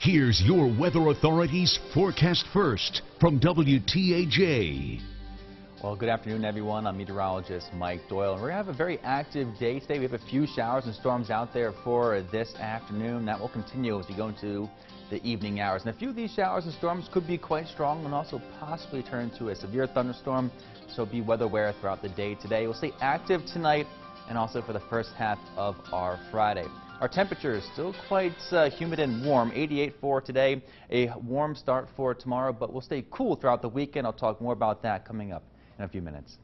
Here's your Weather Authority's forecast first from WTAJ. Well, good afternoon, everyone. I'm meteorologist Mike Doyle, and we're going to have a very active day today. We have a few showers and storms out there for this afternoon. That will continue as we go into the evening hours. And a few of these showers and storms could be quite strong and also possibly turn into a severe thunderstorm, so be weather aware throughout the day today. We'll stay active tonight and also for the first half of our Friday. Our temperature is still quite humid and warm, 88 for today. A warm start for tomorrow, but we'll stay cool throughout the weekend. I'll talk more about that coming up in a few minutes.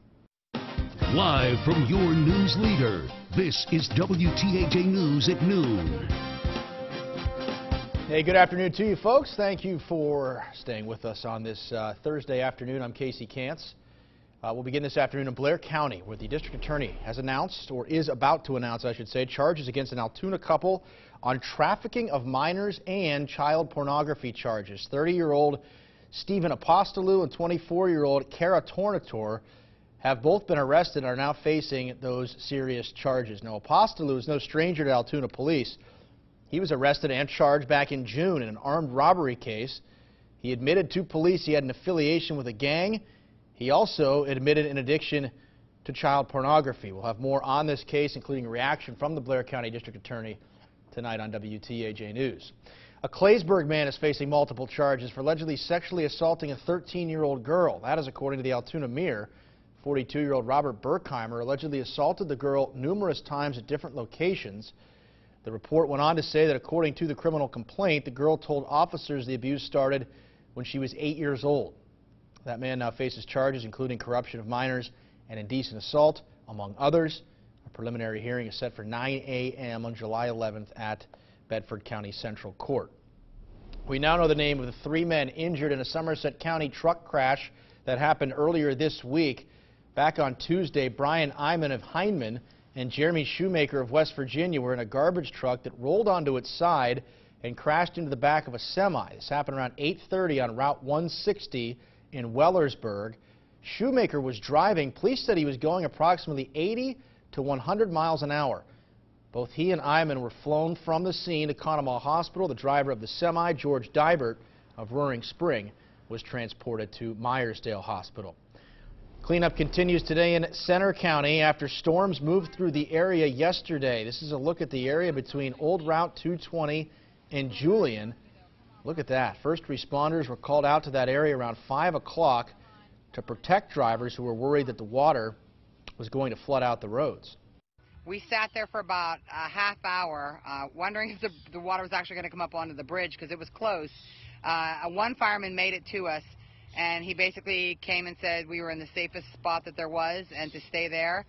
Live from your news leader, this is WTAJ News at noon. Hey, good afternoon to you folks. Thank you for staying with us on this Thursday afternoon. I'm Casey Kantz. We'll begin this afternoon in Blair County, where the district attorney has announced, or is about to announce, I should say, charges against an Altoona couple on trafficking of minors and child pornography charges. 30-year-old Stephen Apostolou and 24-year-old Kara Tornator have both been arrested and are now facing those serious charges. Now, Apostolou is no stranger to Altoona police. He was arrested and charged back in June in an armed robbery case. He admitted to police he had an affiliation with a gang. He also admitted an addiction to child pornography. We'll have more on this case, including a reaction from the Blair County District Attorney tonight on WTAJ News. A Claysburg man is facing multiple charges for allegedly sexually assaulting a 13-year-old girl. That is according to the Altoona Mirror. 42-year-old Robert Burkheimer allegedly assaulted the girl numerous times at different locations. The report went on to say that according to the criminal complaint, the girl told officers the abuse started when she was 8 years old. That man now faces charges including corruption of minors and indecent assault, among others. A preliminary hearing is set for 9 a.m. on July 11th at Bedford County Central Court. We now know the name of the three men injured in a Somerset County truck crash that happened earlier this week. Back on Tuesday, Brian Iman of Hindman and Jeremy Shoemaker of West Virginia were in a garbage truck that rolled onto its side and crashed into the back of a semi. This happened around 8:30 on Route 160 in Wellersburg. Shoemaker was driving. Police said he was going approximately 80 to 100 miles an hour. Both he and Iman were flown from the scene to Conemaugh Hospital. The driver of the semi, George Dybert of Roaring Spring, was transported to Myersdale Hospital. Cleanup continues today in Center County after storms moved through the area yesterday. This is a look at the area between Old Route 220 and Julian. Look at that. First responders were called out to that area around 5 o'clock to protect drivers who were worried that the water was going to flood out the roads. We sat there for about a half hour wondering if the water was actually going to come up onto the bridge because it was closed. One fireman made it to us, and he basically came and said we were in the safest spot that there was and to stay there.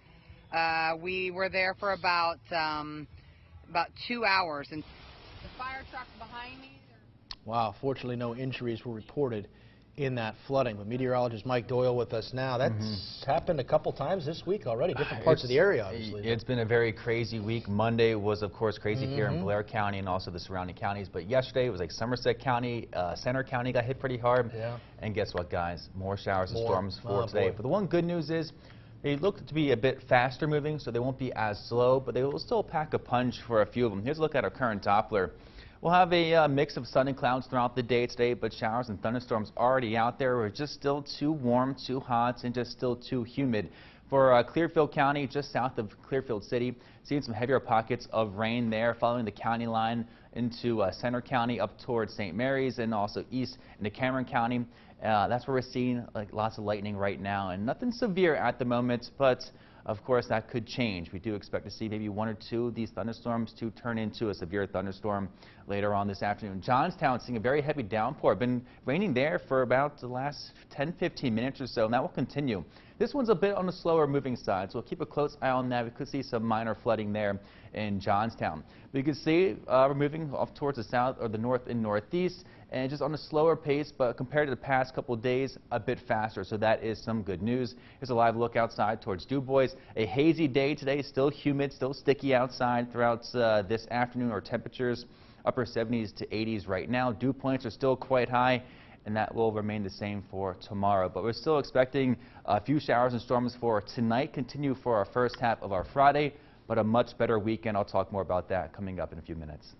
We were there for about 2 hours. And the fire truck behind me. Wow, fortunately no injuries were reported in that flooding. But meteorologist Mike Doyle with us now. That's happened a couple times this week already, different parts of the area, obviously. It's been a very crazy week. Monday was, of course, crazy here in Blair County and also the surrounding counties. But yesterday it was like Somerset County, Center County got hit pretty hard. Yeah. And guess what, guys? More showers and storms for today. But the one good news is they look to be a bit faster moving, so they won't be as slow, but they will still pack a punch for a few of them. Here's a look at our current Doppler. We'll have a mix of sun and clouds throughout the day today, but showers and thunderstorms already out there. We're just still too warm, too hot, and just still too humid. For Clearfield County, just south of Clearfield City, seeing some heavier pockets of rain there, following the county line into Center County up towards St. Mary's and also east into Cameron County. That's where we're seeing lots of lightning right now, and nothing severe at the moment, but of course, that could change. We do expect to see maybe one or two of these thunderstorms to turn into a severe thunderstorm later on this afternoon. Johnstown seeing a very heavy downpour. Been raining there for about the last 10-15 minutes or so, and that will continue. This one's a bit on the slower moving side, so we'll keep a close eye on that. We could see some minor flooding there in Johnstown. But you can see we're moving off towards the south or the north and northeast, and just on a slower pace, but compared to the past couple of days, a bit faster. So that is some good news. Here's a live look outside towards DuBois. A hazy day today, still humid, still sticky outside throughout this afternoon. Our temperatures upper 70s to 80s right now. Dew points are still quite high, and that will remain the same for tomorrow. But we're still expecting a few showers and storms for tonight, continue for our first half of our Friday, but a much better weekend. I'll talk more about that coming up in a few minutes.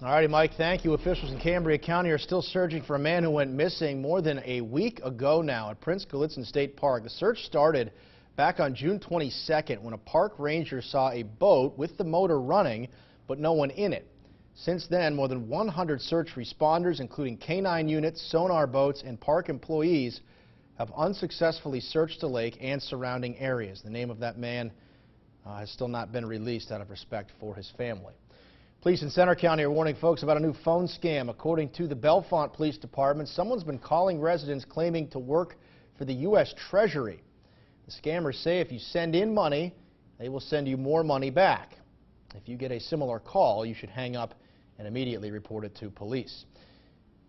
All righty, Mike, thank you. Officials in Cambria County are still searching for a man who went missing more than a week ago now at Prince Gallitzin State Park. The search started back on June 22nd when a park ranger saw a boat with the motor running, but no one in it. Since then, more than 100 search responders, including K-9 units, sonar boats, and park employees, have unsuccessfully searched the lake and surrounding areas. The name of that man has still not been released out of respect for his family. Police in Center County are warning folks about a new phone scam. According to the Bellefonte Police Department, someone's been calling residents claiming to work for the U.S. Treasury. The scammers say if you send in money, they will send you more money back. If you get a similar call, you should hang up and immediately report it to police.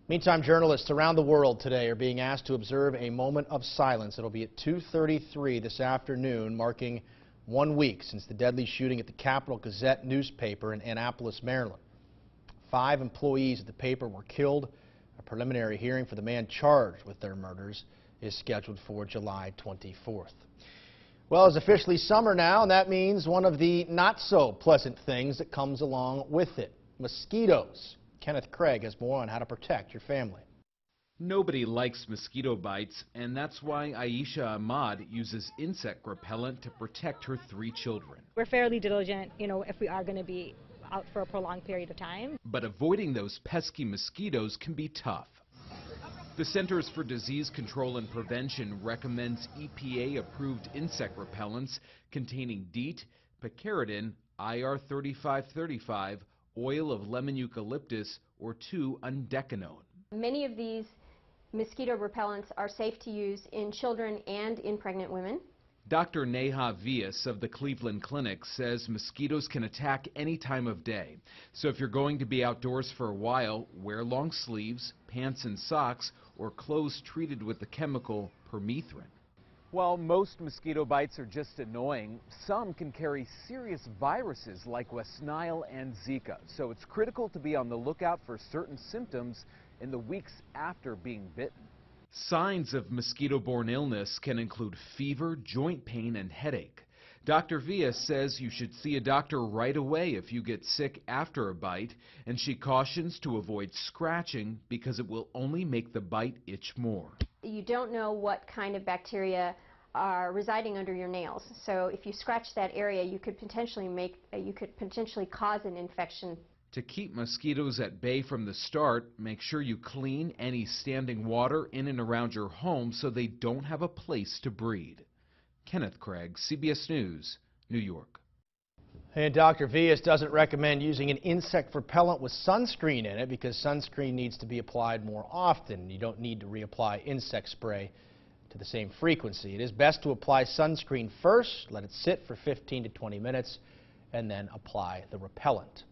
Meantime, journalists around the world today are being asked to observe a moment of silence. It'll be at 2:33 this afternoon, marking 1 week since the deadly shooting at the Capital Gazette newspaper in Annapolis, Maryland. 5 employees at the paper were killed. A preliminary hearing for the man charged with their murders is scheduled for July 24th. Well, it's officially summer now, and that means one of the not-so-pleasant things that comes along with it: mosquitoes. Kenneth Craig has more on how to protect your family. Nobody likes mosquito bites, and that's why Aisha Ahmad uses insect repellent to protect her 3 children. We're fairly diligent, if we are going to be out for a prolonged period of time. But avoiding those pesky mosquitoes can be tough. The Centers for Disease Control and Prevention recommends EPA-approved insect repellents containing DEET, picaridin, IR3535, oil of lemon eucalyptus, or 2-undecanone. Many of these mosquito repellents are safe to use in children and in pregnant women. Dr. Neha Vias of the Cleveland Clinic says mosquitoes can attack any time of day. So if you're going to be outdoors for a while, wear long sleeves, pants and socks, or clothes treated with the chemical permethrin. While most mosquito bites are just annoying, some can carry serious viruses like West Nile and Zika. So it's critical to be on the lookout for certain symptoms in the weeks after being bitten. Signs of mosquito-borne illness can include fever, joint pain, and headache. Dr. Villa says you should see a doctor right away if you get sick after a bite, and she cautions to avoid scratching because it will only make the bite itch more. You don't know what kind of bacteria are residing under your nails, so if you scratch that area, you could potentially cause an infection. To keep mosquitoes at bay from the start, make sure you clean any standing water in and around your home so they don't have a place to breed. Kenneth Craig, CBS News, New York. And Dr. Vias doesn't recommend using an insect repellent with sunscreen in it because sunscreen needs to be applied more often. You don't need to reapply insect spray to the same frequency. It is best to apply sunscreen first, let it sit for 15 to 20 minutes, and then apply the repellent.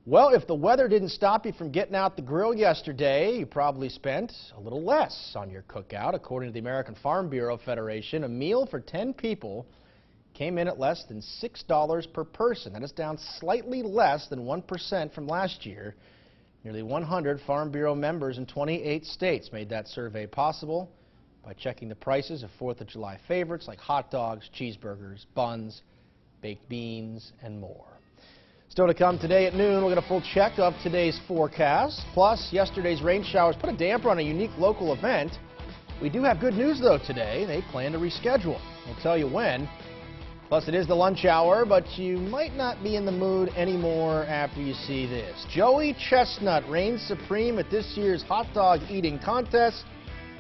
Well, if the weather didn't stop you from getting out the grill yesterday, you probably spent a little less on your cookout. According to the American Farm Bureau Federation, a meal for 10 people came in at less than $6 per person. That is down slightly less than 1% from last year. Nearly 100 Farm Bureau members in 28 states made that survey possible by checking the prices of 4th of July favorites like hot dogs, cheeseburgers, buns, baked beans, and more. Still to come today at noon, we'll get a full check of today's forecast. Plus, yesterday's rain showers put a damper on a unique local event. We do have good news, though, today. They plan to reschedule. We'll tell you when. Plus, it is the lunch hour, but you might not be in the mood anymore after you see this. Joey Chestnut reigns supreme at this year's hot dog eating contest.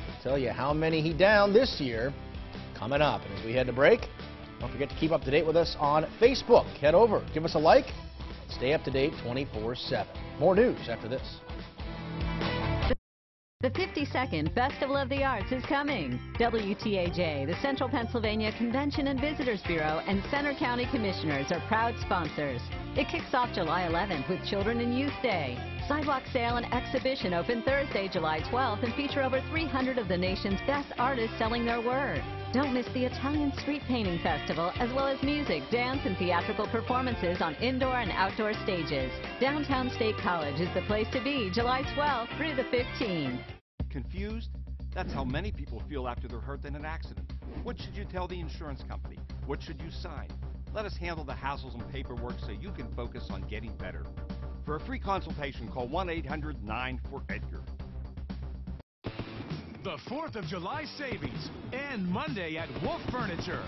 We'll tell you how many he downed this year coming up. And as we head to break, don't forget to keep up to date with us on Facebook. Head over, give us a like. Stay up to date 24/7. More news after this. The 52nd Festival of the Arts is coming. WTAJ, the Central Pennsylvania Convention and Visitors Bureau, and Center County Commissioners are proud sponsors. It kicks off July 11th with Children and Youth Day. Sidewalk sale and exhibition open Thursday, July 12th, and feature over 300 of the nation's best artists selling their work. Don't miss the Italian Street Painting Festival, as well as music, dance, and theatrical performances on indoor and outdoor stages. Downtown State College is the place to be July 12th through the 15th. Confused? That's how many people feel after they're hurt in an accident. What should you tell the insurance company? What should you sign? Let us handle the hassles and paperwork so you can focus on getting better. For a free consultation, call 1-800-9-4-EDGAR. The 4th of July savings and Monday at Wolf Furniture.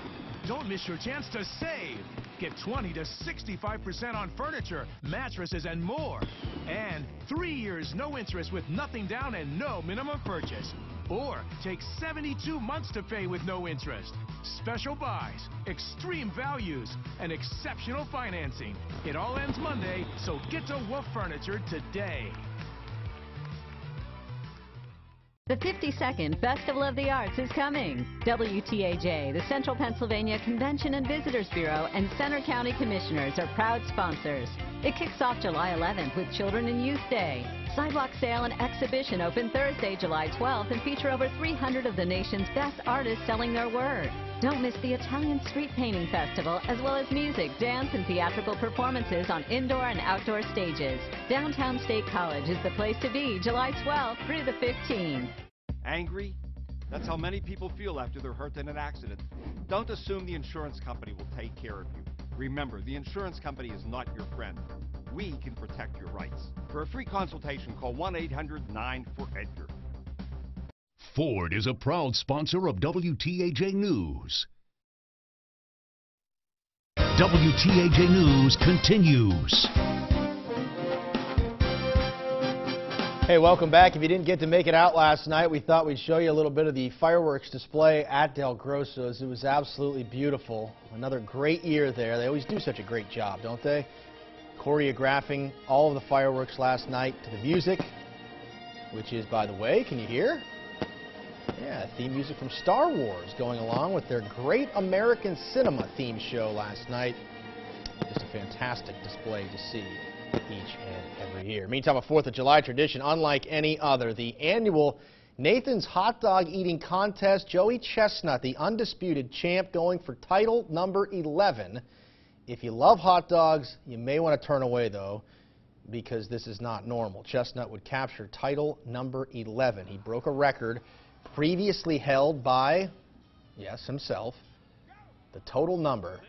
Don't miss your chance to save. Get 20 to 65% on furniture, mattresses, and more. And 3 years no interest with nothing down and no minimum purchase. Or take 72 months to pay with no interest. Special buys, extreme values, and exceptional financing. It all ends Monday, so get to Wolf Furniture today. The 52nd Festival of the Arts is coming. WTAJ, the Central Pennsylvania Convention and Visitors Bureau, and Center County Commissioners are proud sponsors. It kicks off July 11th with Children and Youth Day. Sidewalk sale and exhibition open Thursday, July 12th, and feature over 300 of the nation's best artists selling their work. Don't miss the Italian Street Painting Festival, as well as music, dance, and theatrical performances on indoor and outdoor stages. Downtown State College is the place to be July 12th through the 15th. Angry? That's how many people feel after they're hurt in an accident. Don't assume the insurance company will take care of you. Remember, the insurance company is not your friend. We can protect your rights. For a free consultation, call 1-800-9-4-EDGAR. Ford is a proud sponsor of WTAJ News. WTAJ News continues. Hey, welcome back. If you didn't get to make it out last night, we thought we'd show you a little bit of the fireworks display at Del Grosso's. It was absolutely beautiful. Another great year there. They always do such a great job, don't they? Choreographing all of the fireworks last night to the music, which is, by the way, can you hear? Yeah, theme music from Star Wars going along with their Great American Cinema theme show last night. Just a fantastic display to see each and every year. Meantime, a 4th of July tradition unlike any other. The annual Nathan's Hot Dog Eating Contest. Joey Chestnut, the undisputed champ, going for title number 11. If you love hot dogs, you may want to turn away, though, because this is not normal. Chestnut would capture title number 11. He broke a record previously held by, yes, himself, the total number,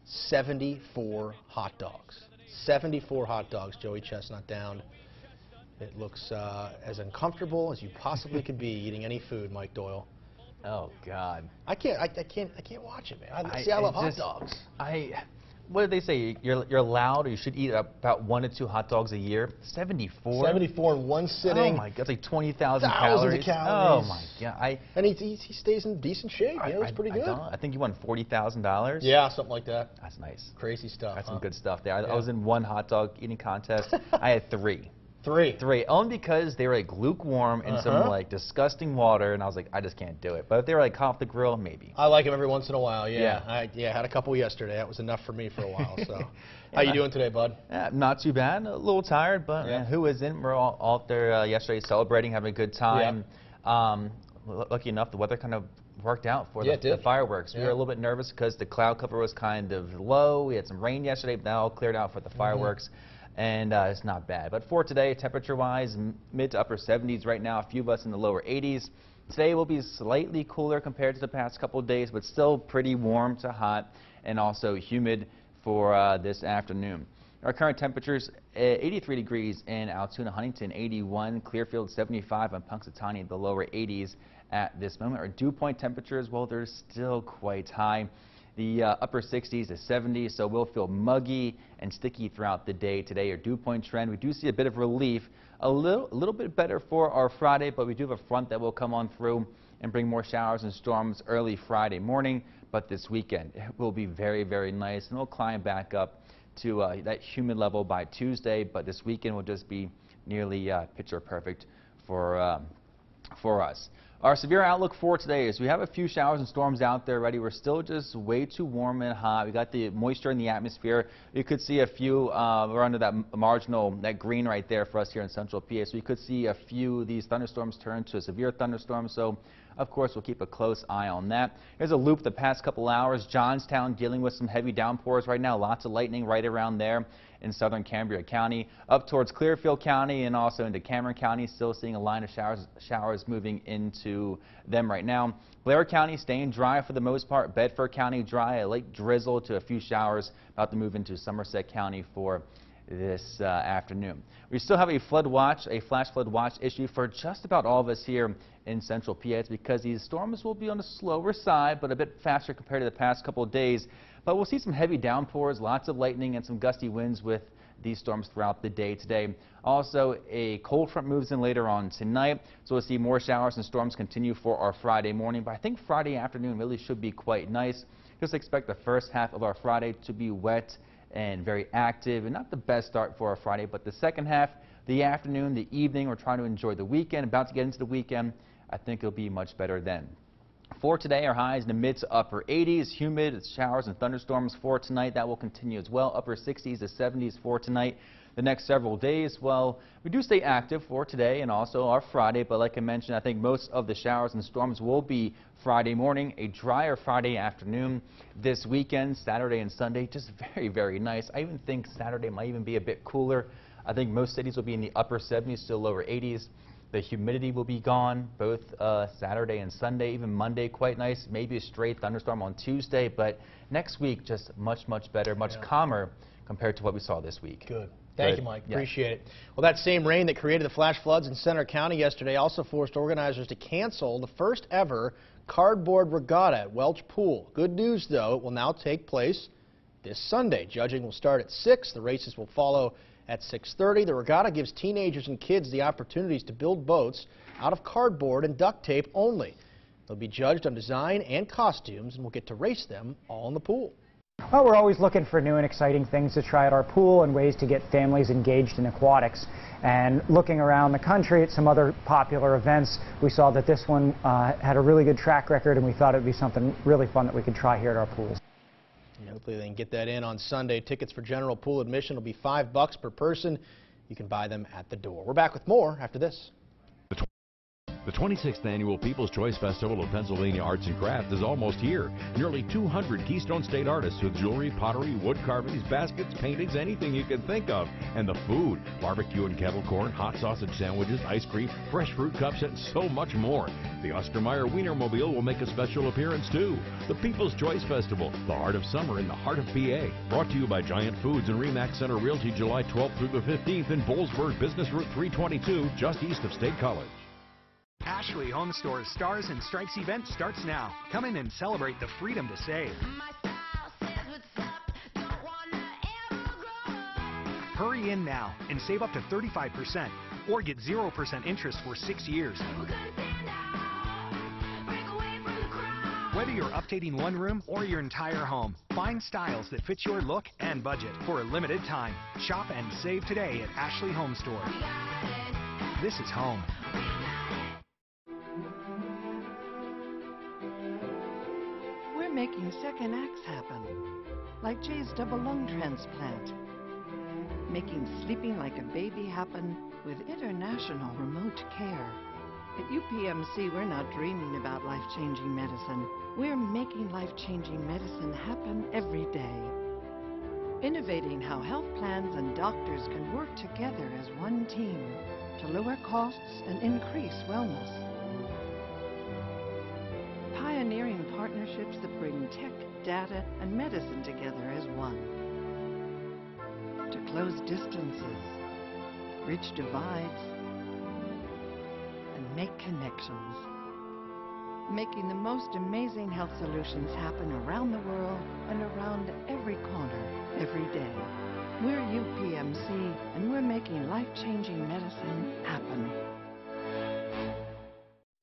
74 hot dogs. 74 hot dogs Joey Chestnut downed. It looks as uncomfortable as you possibly could be eating any food, Mike Doyle. Oh God. I can't watch it, man. I love hot dogs. What did they say? You're allowed, or you should eat about 1 to 2 hot dogs a year. 74. 74 in one sitting. Oh my God, that's like 20,000 calories. Oh my God. And he stays in decent shape. Yeah, it was pretty good. I think you won $40,000. Yeah, something like that. That's nice. Crazy stuff. That's some good stuff there. I was in one hot dog eating contest. I had 3. Three. Only because they were like lukewarm in some like disgusting water, and I was like, I just can't do it. But if they were like off the grill, maybe. I like them every once in a while. Yeah. I had a couple yesterday. That was enough for me for a while. So, how you doing today, bud? Not too bad. A little tired, but who isn't? We're all out there yesterday celebrating, having a good time. Lucky enough, the weather kind of worked out for the fireworks. We were a little bit nervous because the cloud cover was kind of low. We had some rain yesterday, but that all cleared out for the fireworks. And it's not bad. But for today, temperature-wise, mid to upper 70s right now, a few of us in the lower 80s. Today will be slightly cooler compared to the past couple of days, but still pretty warm to hot and also humid for this afternoon. Our current temperatures, 83 degrees in Altoona, Huntington, 81, Clearfield, 75, and Punxsutawney, the lower 80s at this moment. Our dew point temperatures, well, they're still quite high. The upper 60s to 70s, so we'll feel muggy and sticky throughout the day today. Our dew point trend, we do see a bit of relief, a little bit better for our Friday, but we do have a front that will come on through and bring more showers and storms early Friday morning. But this weekend it will be very, very nice, and we'll climb back up to that humid level by Tuesday. But this weekend will just be nearly picture perfect for us. Our severe outlook for today is we have a few showers and storms out there already. We're still just way too warm and hot. We got the moisture in the atmosphere. You could see a few, we're under that marginal, that green right there for us here in central PA. So we could see a few of these thunderstorms turn to a severe thunderstorm. So of course, we'll keep a close eye on that. Here's a loop the past couple hours. Johnstown dealing with some heavy downpours right now. Lots of lightning right around there in southern Cambria County. Up towards Clearfield County and also into Cameron County. Still seeing a line of showers moving into them right now. Blair County staying dry for the most part. Bedford County dry. A late drizzle to a few showers about to move into Somerset County for this afternoon. We still have a flood watch, a flash flood watch issue for just about all of us here in central PA. It's because these storms will be on the slower side, but a bit faster compared to the past couple of days. But we'll see some heavy downpours, lots of lightning, and some gusty winds with these storms throughout the day today. Also, a cold front moves in later on tonight, so we'll see more showers and storms continue for our Friday morning. But I think Friday afternoon really should be quite nice. Just expect the first half of our Friday to be wet and very active, and not the best start for our Friday, but the second half, the afternoon, the evening, we're trying to enjoy the weekend, about to get into the weekend. I think it'll be much better then. For today, our highs in the mid to upper 80s, humid showers and thunderstorms for tonight. That will continue as well, upper 60s to 70s for tonight. The next several days, well, we do stay active for today and also our Friday, but like I mentioned, I think most of the showers and storms will be Friday morning, a drier Friday afternoon. This weekend, Saturday and Sunday, just very, very nice. I even think Saturday might even be a bit cooler. I think most cities will be in the upper 70s, still lower 80s. The humidity will be gone both Saturday and Sunday, even Monday quite nice. Maybe a stray thunderstorm on Tuesday, but next week just much, much better, much calmer compared to what we saw this week. Good. Thank you, Mike. Appreciate it. Well, that same rain that created the flash floods in Center County yesterday also forced organizers to cancel the first ever cardboard regatta at Welch Pool. Good news, though, it will now take place this Sunday. Judging will start at 6. The races will follow at 6:30. The regatta gives teenagers and kids the opportunities to build boats out of cardboard and duct tape only. They'll be judged on design and costumes, and will get to race them all in the pool. Well, we're always looking for new and exciting things to try at our pool and ways to get families engaged in aquatics. And looking around the country at some other popular events, we saw that this one had a really good track record, and we thought it would be something really fun that we could try here at our pools. Yeah, hopefully they can get that in on Sunday. Tickets for general pool admission will be $5 per person. You can buy them at the door. We're back with more after this. The 26th Annual People's Choice Festival of Pennsylvania Arts and Crafts is almost here. Nearly 200 Keystone State artists with jewelry, pottery, wood carvings, baskets, paintings, anything you can think of. And the food, barbecue and kettle corn, hot sausage sandwiches, ice cream, fresh fruit cups, and so much more. The Ostermeyer Wienermobile will make a special appearance too. The People's Choice Festival, the heart of summer in the heart of PA. Brought to you by Giant Foods and Remax Center Realty, July 12th through the 15th in Boalsburg, Business Route 322, just east of State College. Ashley Home Store's Stars and Stripes event starts now. Come in and celebrate the freedom to save. Hurry in now and save up to 35% or get 0% interest for 6 years. Whether you're updating one room or your entire home, find styles that fit your look and budget for a limited time. Shop and save today at Ashley Home Store. This is home. Making second acts happen, like Jay's double lung transplant. Making sleeping like a baby happen with international remote care. At UPMC, we're not dreaming about life-changing medicine. We're making life-changing medicine happen every day. Innovating how health plans and doctors can work together as one team to lower costs and increase wellness. Pioneering partnerships that bring tech, data, and medicine together as one. To close distances, bridge divides, and make connections. Making the most amazing health solutions happen around the world and around every corner, every day. We're UPMC, and we're making life-changing medicine happen.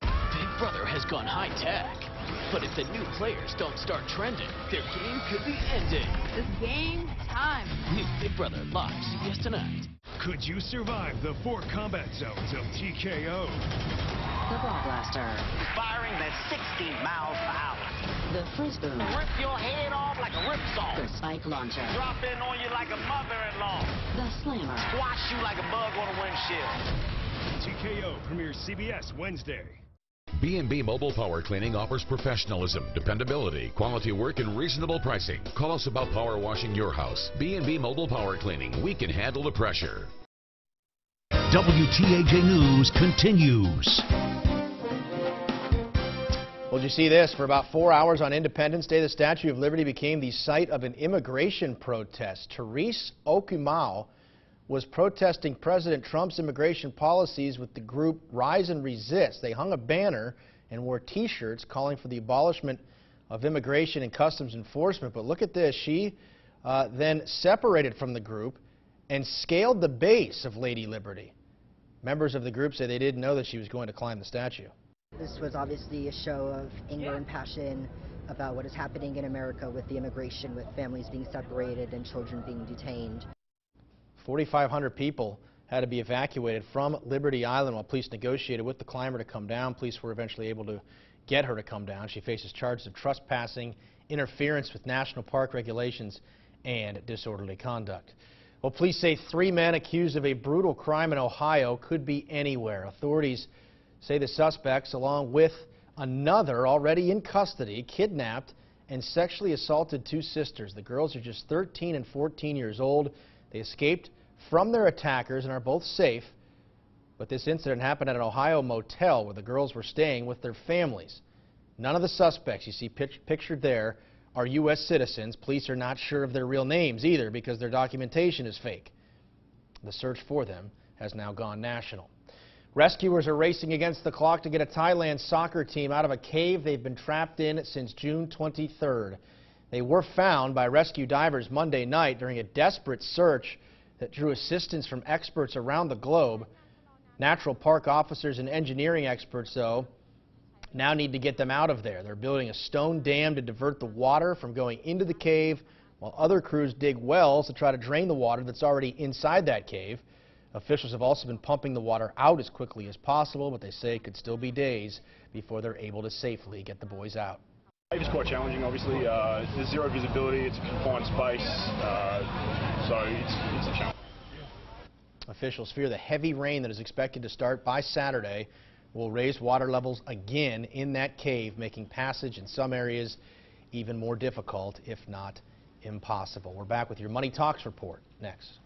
Big Brother has gone high-tech. But if the new players don't start trending, their game could be ending. It's game time. New Big Brother live CBS tonight. Could you survive the 4 combat zones of TKO? The Ball Blaster. Firing at 60 miles per hour. The Frisbee. Rip your head off like a ripsaw. The Spike Launcher. Drop in on you like a mother-in-law. The Slammer. Squash you like a bug on a windshield. TKO premieres CBS Wednesday. B&B Mobile Power Cleaning offers professionalism, dependability, quality work, and reasonable pricing. Call us about power washing your house. B&B Mobile Power Cleaning. We can handle the pressure. WTAJ News continues. Well, did you see this? For about 4 hours on Independence Day, the Statue of Liberty became the site of an immigration protest. Therese Okumau was protesting President Trump's immigration policies with the group Rise and Resist. They hung a banner and wore T-shirts calling for the abolishment of Immigration and Customs Enforcement. But look at this. She then separated from the group and scaled the base of Lady Liberty. Members of the group say they didn't know that she was going to climb the statue. This was obviously a show of anger and passion about what is happening in America with the immigration, with families being separated and children being detained. 4,500 people had to be evacuated from Liberty Island while police negotiated with the climber to come down. Police were eventually able to get her to come down. She faces charges of trespassing, interference with national park regulations, and disorderly conduct. Well, police say 3 men accused of a brutal crime in Ohio could be anywhere. Authorities say the suspects, along with another already in custody, kidnapped and sexually assaulted 2 sisters. The girls are just 13 and 14 years old. They escaped from their attackers and are both safe, but this incident happened at an Ohio motel where the girls were staying with their families. None of the suspects you see pictured there are U.S. citizens. Police are not sure of their real names either because their documentation is fake. The search for them has now gone national. Rescuers are racing against the clock to get a Thailand soccer team out of a cave they've been trapped in since June 23rd. They were found by rescue divers Monday night during a desperate search that drew assistance from experts around the globe. Natural park officers and engineering experts, though, now need to get them out of there. They're building a stone dam to divert the water from going into the cave, while other crews dig wells to try to drain the water that's already inside that cave. Officials have also been pumping the water out as quickly as possible, but they say it could still be days before they're able to safely get the boys out. It's quite challenging, obviously. There's zero visibility, it's a confined space, so it's a challenge. Officials fear the heavy rain that is expected to start by Saturday will raise water levels again in that cave, making passage in some areas even more difficult, if not impossible. We're back with your Money Talks report next.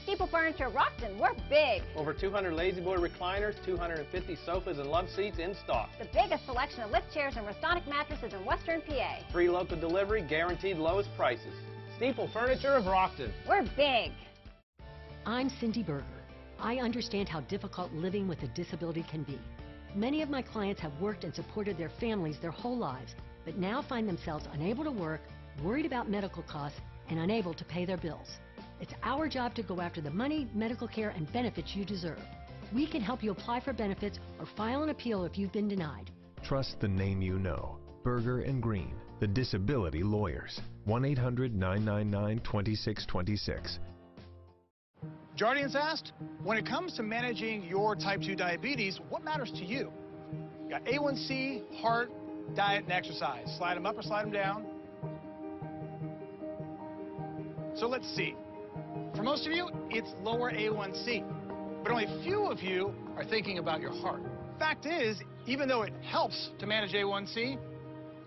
Steeple Furniture Rockton, we're big. Over 200 Lazy Boy recliners, 250 sofas and love seats in stock. The biggest selection of lift chairs and Restonic mattresses in Western PA. Free local delivery, guaranteed lowest prices. Steeple Furniture of Rockton. We're big. I'm Cindy Berger. I understand how difficult living with a disability can be. Many of my clients have worked and supported their families their whole lives, but now find themselves unable to work, worried about medical costs, and unable to pay their bills. It's our job to go after the money, medical care, and benefits you deserve. We can help you apply for benefits or file an appeal if you've been denied. Trust the name you know. Berger and Green, the disability lawyers. 1-800-999-2626. Jardiance asked, when it comes to managing your type 2 diabetes, what matters to you? You got A1C, heart, diet, and exercise. Slide them up or slide them down. So let's see. For most of you, it's lower A1C, but only a few of you are thinking about your heart. Fact is, even though it helps to manage A1C,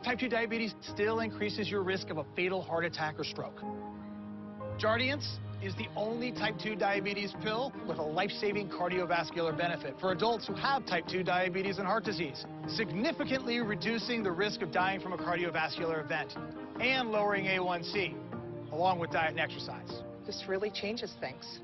type 2 diabetes still increases your risk of a fatal heart attack or stroke. Jardiance is the only type 2 diabetes pill with a life-saving cardiovascular benefit for adults who have type 2 diabetes and heart disease, significantly reducing the risk of dying from a cardiovascular event and lowering A1C, along with diet and exercise. This really changes things.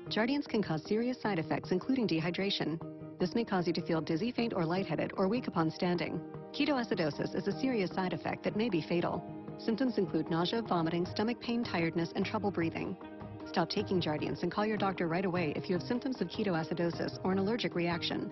Jardiance can cause serious side effects, including dehydration. This may cause you to feel dizzy, faint, or lightheaded, or weak upon standing. Ketoacidosis is a serious side effect that may be fatal. Symptoms include nausea, vomiting, stomach pain, tiredness, and trouble breathing. Stop taking Jardiance and call your doctor right away if you have symptoms of ketoacidosis or an allergic reaction.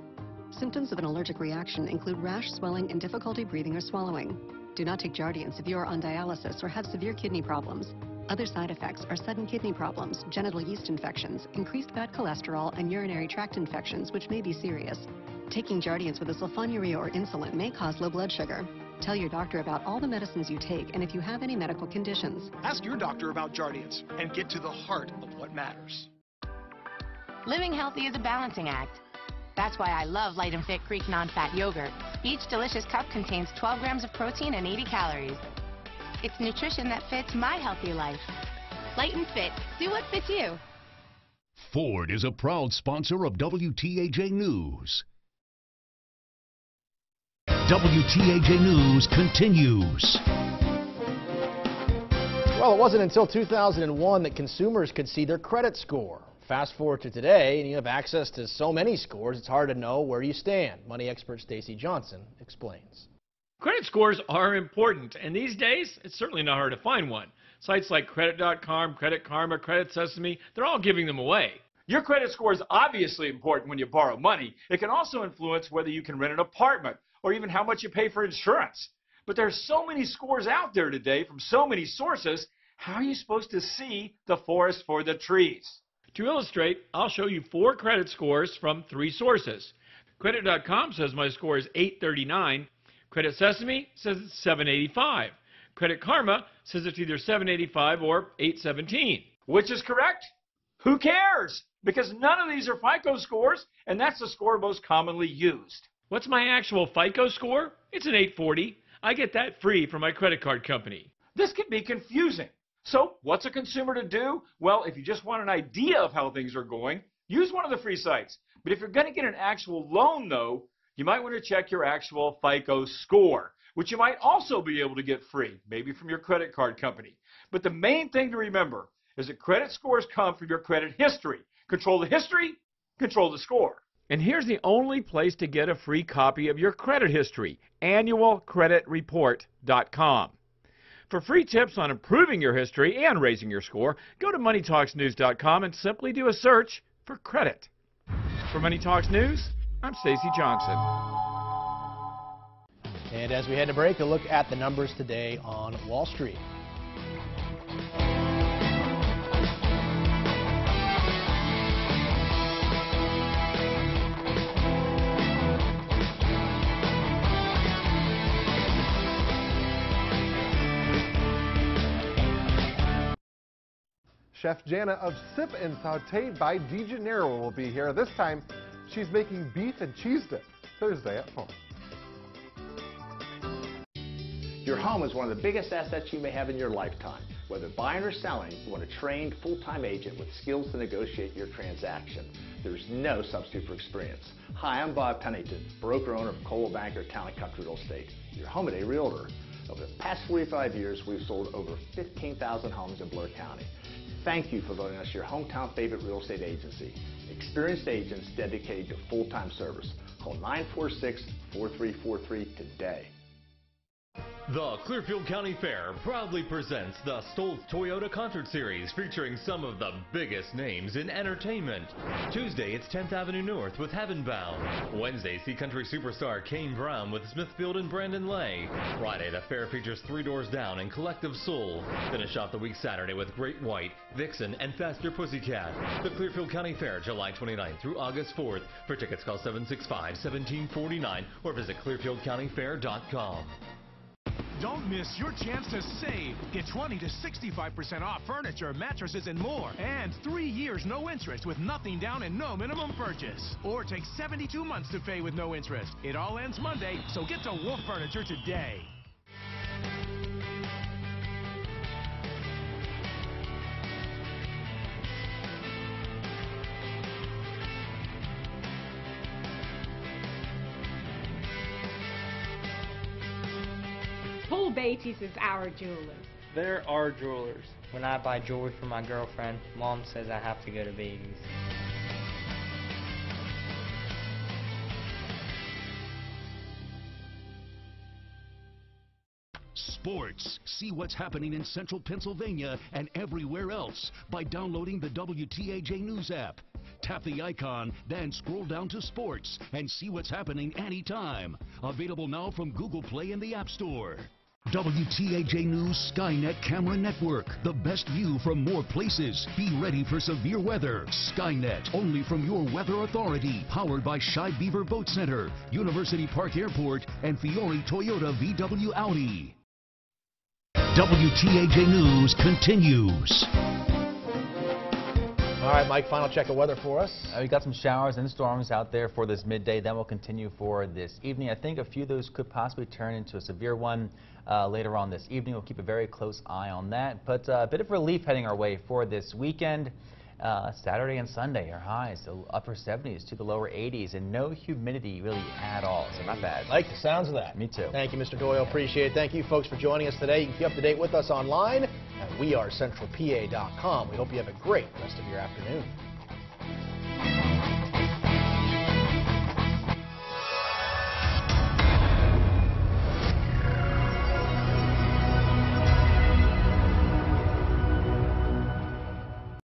Symptoms of an allergic reaction include rash, swelling, and difficulty breathing or swallowing. Do not take Jardiance if you are on dialysis or have severe kidney problems. Other side effects are sudden kidney problems, genital yeast infections, increased bad cholesterol, and urinary tract infections, which may be serious. Taking Jardiance with a sulfonylurea or insulin may cause low blood sugar. Tell your doctor about all the medicines you take and if you have any medical conditions. Ask your doctor about Jardiance and get to the heart of what matters. Living healthy is a balancing act. That's why I love Light and Fit Greek non-fat yogurt. Each delicious cup contains 12 grams of protein and 80 calories. It's nutrition that fits my healthy life. Light and Fit. Do what fits you. Ford is a proud sponsor of WTAJ News. WTAJ News continues. Well, it wasn't until 2001 that consumers could see their credit score. Fast forward to today, and you have access to so many scores, it's hard to know where you stand. Money expert Stacey Johnson explains. Credit scores are important, and these days, it's certainly not hard to find one. Sites like Credit.com, Credit Karma, Credit Sesame, they're all giving them away. Your credit score is obviously important when you borrow money. It can also influence whether you can rent an apartment or even how much you pay for insurance. But there's so many scores out there today from so many sources, how are you supposed to see the forest for the trees? To illustrate, I'll show you 4 credit scores from 3 sources. Credit.com says my score is 839. Credit Sesame says it's 785. Credit Karma says it's either 785 or 817. Which is correct? Who cares? Because none of these are FICO scores, and that's the score most commonly used. What's my actual FICO score? It's an 840. I get that free from my credit card company. This can be confusing. So what's a consumer to do? Well, if you just want an idea of how things are going, use one of the free sites. But if you're going to get an actual loan, though, you might want to check your actual FICO score, which you might also be able to get free, maybe from your credit card company. But the main thing to remember is that credit scores come from your credit history. Control the history, control the score. And here's the only place to get a free copy of your credit history, annualcreditreport.com. For free tips on improving your history and raising your score, go to moneytalksnews.com and simply do a search for credit. For Money Talks News, I'm Stacey Johnson. And as we head to break, a look at the numbers today on Wall Street. Chef Jana of Sip and Sauteed by De Janeiro will be here. This time, she's making beef and cheese dip. Thursday at 4. Your home is one of the biggest assets you may have in your lifetime. Whether buying or selling, you want a trained, full-time agent with skills to negotiate your transaction. There's no substitute for experience. Hi, I'm Bob Pennington, broker-owner of Coldwell Banker Town & Country Real Estate, your Home a Day realtor. Over the past 45 years, we've sold over 15,000 homes in Blair County. Thank you for voting us your hometown favorite real estate agency. Experienced agents dedicated to full-time service. Call 946-4343 today. The Clearfield County Fair proudly presents the Stoltz Toyota Concert Series featuring some of the biggest names in entertainment. Tuesday, it's 10th Avenue North with Heaven Bound. Wednesday, see country superstar Kane Brown with Smithfield and Brandon Lay. Friday, the fair features Three Doors Down and Collective Soul. Finish off the week Saturday with Great White, Vixen, and Faster Pussycat. The Clearfield County Fair, July 29th through August 4th. For tickets, call 765-1749 or visit clearfieldcountyfair.com. Don't miss your chance to save. Get 20 to 65% off furniture, mattresses, and more. And 3 years no interest with nothing down and no minimum purchase. Or take 72 months to pay with no interest. It all ends Monday, so get to Wolf Furniture today. Paul Beatty's is our jewelers. They're our jewelers. When I buy jewelry for my girlfriend, Mom says I have to go to Beatty's. Sports. See what's happening in central Pennsylvania and everywhere else by downloading the WTAJ News app. Tap the icon, then scroll down to sports and see what's happening anytime. Available now from Google Play and the App Store. WTAJ News Skynet Camera Network. The best view from more places. Be ready for severe weather. Skynet, only from your weather authority. Powered by Shy Beaver Boat Center, University Park Airport, and Fiore Toyota VW Audi. WTAJ News continues. All right, Mike, final check of weather for us. We got some showers and storms out there for this midday. Then we'll continue for this evening. I think a few of those could possibly turn into a severe one later on this evening. We'll keep a very close eye on that. But a bit of relief heading our way for this weekend. Saturday and Sunday are highs, the upper 70s to the lower 80s, and no humidity really at all, so not bad. Like the sounds of that. Me too. Thank you, Mr. Doyle. Appreciate it. Thank you, folks, for joining us today. You can keep up to date with us online at wearecentralpa.com. We hope you have a great rest of your afternoon.